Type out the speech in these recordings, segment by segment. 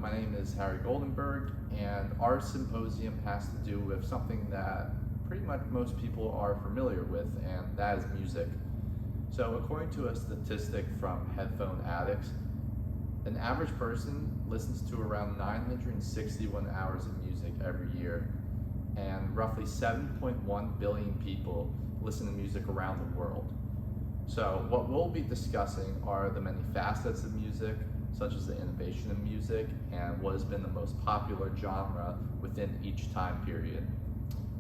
my name is Harry Goldenberg, and our symposium has to do with something that pretty much most people are familiar with, and that is music. So according to a statistic from Headphone Addicts, an average person listens to around 961 hours of music every year, and roughly 7.1 billion people listen to music around the world. So what we'll be discussing are the many facets of music, such as the innovation of music and what has been the most popular genre within each time period.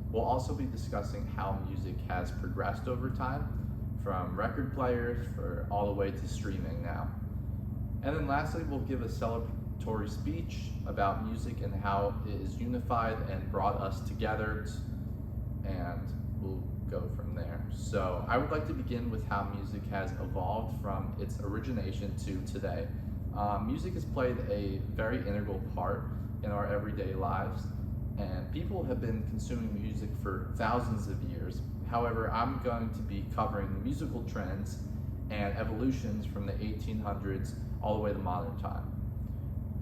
We'll also be discussing how music has progressed over time, from record players all the way to streaming now. And then lastly, we'll give a celebratory speech about music and how it is unified and brought us together, and we'll go from there. So I would like to begin with how music has evolved from its origination to today. Music has played a very integral part in our everyday lives, and people have been consuming music for thousands of years. However, I'm going to be covering musical trends and evolutions from the 1800s all the way to modern time.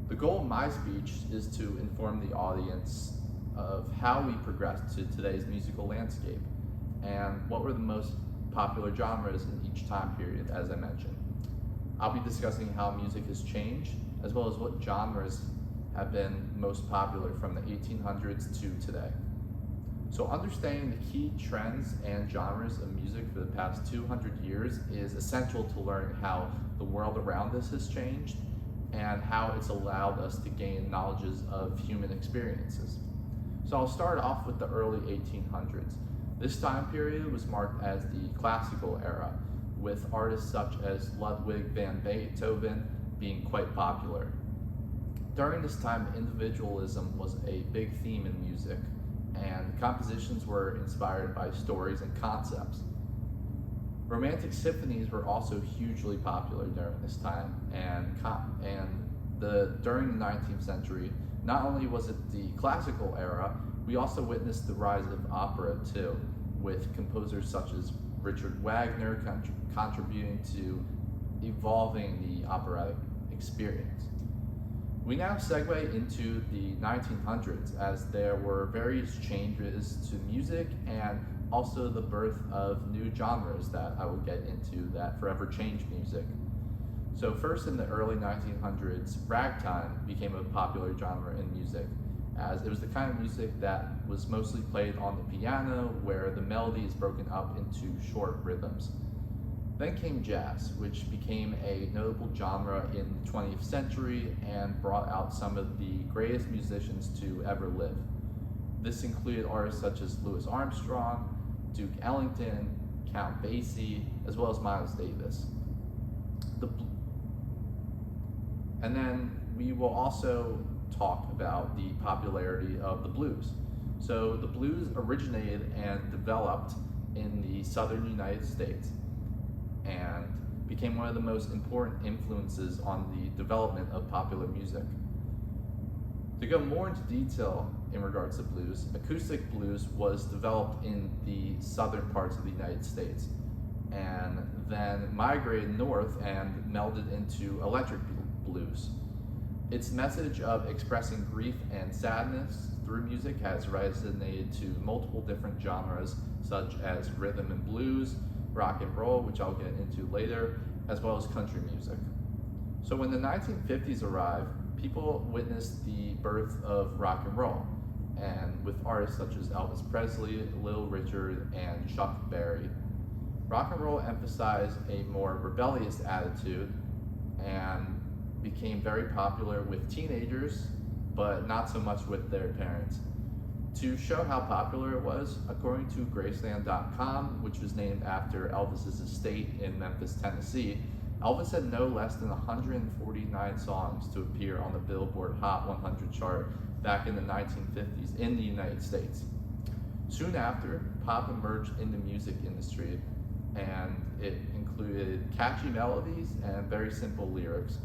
The goal of my speech is to inform the audience of how we progressed to today's musical landscape and what were the most popular genres in each time period, as I mentioned. I'll be discussing how music has changed, as well as what genres have been most popular from the 1800s to today. So understanding the key trends and genres of music for the past 200 years is essential to learn how the world around us has changed and how it's allowed us to gain knowledges of human experiences. So I'll start off with the early 1800s. This time period was marked as the classical era, with artists such as Ludwig van Beethoven being quite popular. During this time, individualism was a big theme in music, and compositions were inspired by stories and concepts. Romantic symphonies were also hugely popular during this time, during the 19th century, not only was it the classical era, we also witnessed the rise of opera too, with composers such as Richard Wagner contributing to evolving the operatic experience. We now segue into the 1900s, as there were various changes to music and also the birth of new genres that I will get into that forever changed music. So first, in the early 1900s, ragtime became a popular genre in music, as it was the kind of music that was mostly played on the piano, where the melody is broken up into short rhythms. Then came jazz, which became a notable genre in the 20th century and brought out some of the greatest musicians to ever live. This included artists such as Louis Armstrong, Duke Ellington, Count Basie, as well as Miles Davis. And then we will also talk about the popularity of the blues. So the blues originated and developed in the southern United States and became one of the most important influences on the development of popular music. To go more into detail in regards to blues, acoustic blues was developed in the southern parts of the United States and then migrated north and melded into electric blues. Its message of expressing grief and sadness through music has resonated to multiple different genres, such as rhythm and blues, rock and roll, which I'll get into later, as well as country music. So when the 1950s arrived, people witnessed the birth of rock and roll, and with artists such as Elvis Presley, Little Richard, and Chuck Berry. Rock and roll emphasized a more rebellious attitude and became very popular with teenagers, but not so much with their parents. To show how popular it was, according to Graceland.com, which was named after Elvis's estate in Memphis, Tennessee, Elvis had no less than 149 songs to appear on the Billboard Hot 100 chart back in the 1950s in the United States. Soon after, pop emerged in the music industry, and it included catchy melodies and very simple lyrics.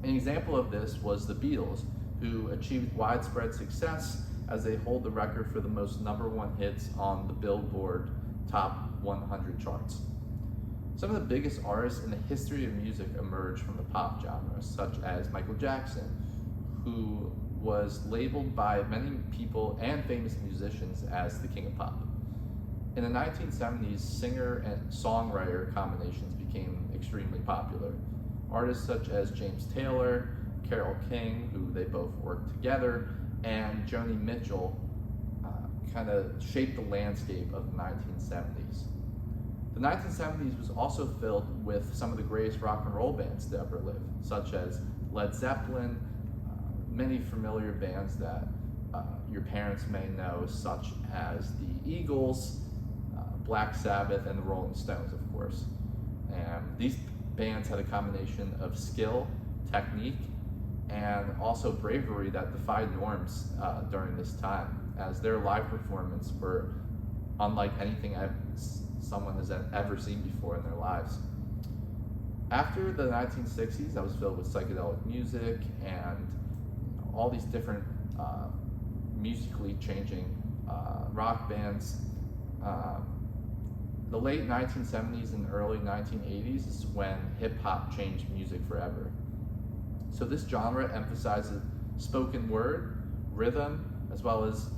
An example of this was the Beatles, who achieved widespread success as they hold the record for the most #1 hits on the Billboard Top 100 charts. Some of the biggest artists in the history of music emerged from the pop genre, such as Michael Jackson, who was labeled by many people and famous musicians as the king of pop. In the 1970s, singer and songwriter combinations became extremely popular. Artists such as James Taylor, Carole King, who they both worked together, and Joni Mitchell kind of shaped the landscape of the 1970s. The 1970s was also filled with some of the greatest rock and roll bands to ever live, such as Led Zeppelin, many familiar bands that your parents may know, such as the Eagles, Black Sabbath, and the Rolling Stones, of course. And these bands had a combination of skill, technique, and also bravery that defied norms during this time, as their live performance were unlike anything someone has ever seen before in their lives. After the 1960s, that was filled with psychedelic music and all these different musically changing rock bands. The late 1970s and early 1980s is when hip-hop changed music forever. So this genre emphasizes spoken word, rhythm, as well as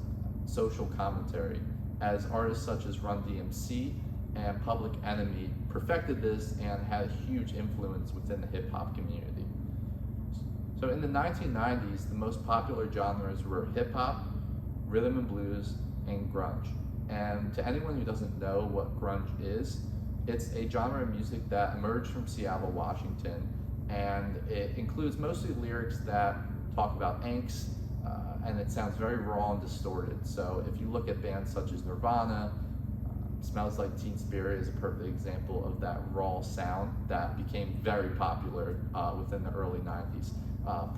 social commentary, as artists such as Run DMC and Public Enemy perfected this and had a huge influence within the hip-hop community. So in the 1990s, the most popular genres were hip-hop, rhythm and blues, and grunge. And to anyone who doesn't know what grunge is, it's a genre of music that emerged from Seattle, Washington, and it includes mostly lyrics that talk about angst, and it sounds very raw and distorted. So if you look at bands such as Nirvana, Smells Like Teen Spirit is a perfect example of that raw sound that became very popular within the early 90s.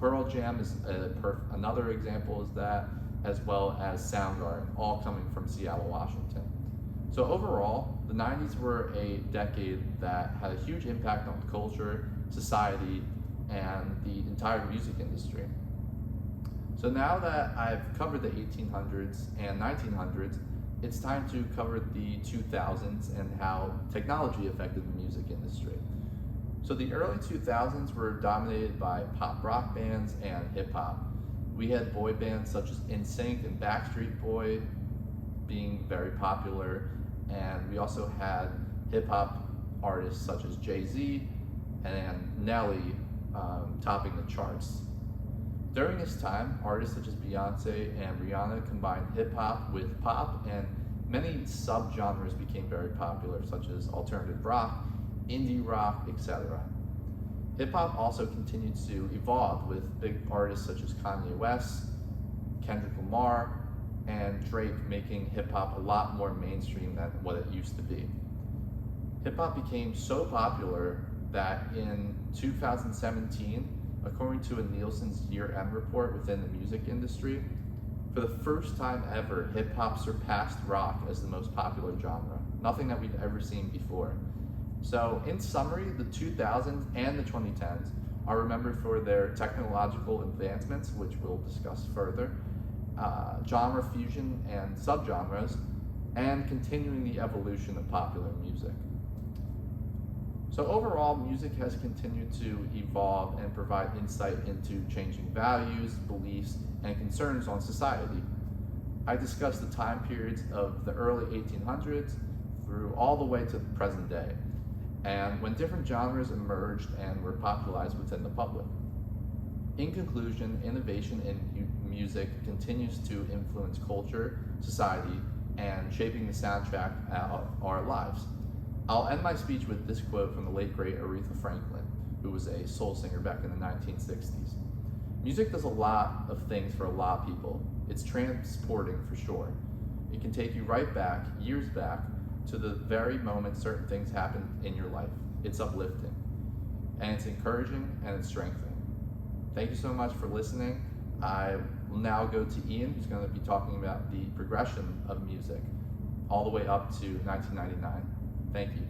Pearl Jam is another example of that, as well as Soundgarden, all coming from Seattle, Washington. So overall, the 90s were a decade that had a huge impact on culture, society, and the entire music industry. So now that I've covered the 1800s and 1900s, it's time to cover the 2000s and how technology affected the music industry. So the early 2000s were dominated by pop rock bands and hip hop. We had boy bands such as NSYNC and Backstreet Boy being very popular, and we also had hip hop artists such as Jay-Z and Nelly topping the charts. During this time, artists such as Beyonce and Rihanna combined hip hop with pop, and many subgenres became very popular, such as alternative rock, indie rock, etc. Hip hop also continued to evolve with big artists such as Kanye West, Kendrick Lamar, and Drake making hip hop a lot more mainstream than what it used to be. Hip hop became so popular that in 2017, according to a Nielsen's year-end report within the music industry, for the first time ever, hip hop surpassed rock as the most popular genre, nothing that we've ever seen before. So in summary, the 2000s and the 2010s are remembered for their technological advancements, which we'll discuss further, genre fusion and subgenres, and continuing the evolution of popular music. So overall, music has continued to evolve and provide insight into changing values, beliefs, and concerns on society. I discussed the time periods of the early 1800s through all the way to the present day, and when different genres emerged and were popularized within the public. In conclusion, innovation in music continues to influence culture, society, and shaping the soundtrack of our lives. I'll end my speech with this quote from the late great Aretha Franklin, who was a soul singer back in the 1960s. Music does a lot of things for a lot of people. It's transporting for sure. It can take you right back, years back, to the very moment certain things happened in your life. It's uplifting, and it's encouraging, and it's strengthening. Thank you so much for listening. I will now go to Ian, who's going to be talking about the progression of music all the way up to 1999. Thank you.